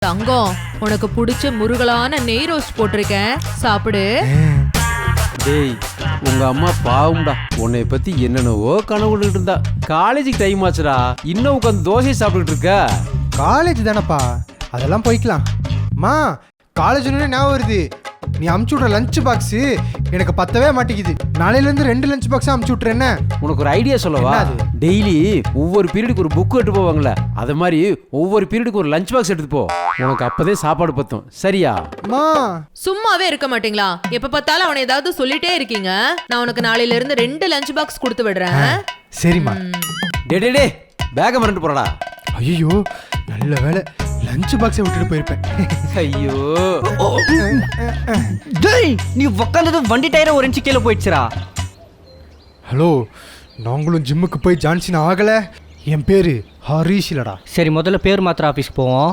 தங்கம், உனக்கு பிடிச்ச முருகலான நெய் ரோஸ்ட் போட்டிருக்கேன், சாப்பிடு. டேய், உங்க அம்மா பாவம்டா. உன்னை பத்தி என்னென்னவோ கனவு இருந்தா. காலேஜுக்கு டைம் ஆச்சுடா, இன்னும் உட்காந்து தோசை சாப்பிட்டுட்டு இருக்க. காலேஜ் தானப்பா, அதெல்லாம் போய்க்கலாம். மா, காலேஜ் ஞாபகம் வருது. நீ அமுச்சு விட்ற லஞ்ச் பாக்ஸு எனக்கு பத்தவே மாட்டேங்குது. நாளையிலேருந்து 2 லஞ்ச் பாக்ஸாக அமுச்சு விட்றேன்ன. உனக்கு ஒரு ஐடியா சொல்லவா? டெய்லி ஒவ்வொரு பீரியடுக்கு ஒரு புக் எடுத்து போவாங்களே, அது மாதிரி ஒவ்வொரு பீரியடுக்கு ஒரு லஞ்ச் பாக்ஸ் எடுத்து போ. உனக்கு அப்பதே சாப்பாடு பத்தும். சரியா? மா, சும்மாவே இருக்க மாட்டீங்களா? எப்ப பார்த்தாலும் அவனை ஏதாவது சொல்லிட்டே இருக்கீங்க. நான் உனக்கு நாளையில இருந்து 2 லஞ்ச் பாக்ஸ் கொடுத்து விடுறேன். சரிம்மா. டே பேக மறந்து போறடா. ஐயோ, நல்ல வேலை, லஞ்ச் பாக்ஸை விட்டுட்டு போயிருப்பேன். ஐயோ, டேய், நீ உட்காந்தது வண்டி டயரை ஒரு இன்ச்சு கீழே போயிடுச்சுரா. ஹலோ, நாங்களும் ஜிம்முக்கு போய் ஜான்சின் ஆகலை. என் பேரு ஹரீஷ் இல்லடா. சரி, முதல்ல பேர் மாத்திர ஆஃபீஸ்க்கு போவோம்.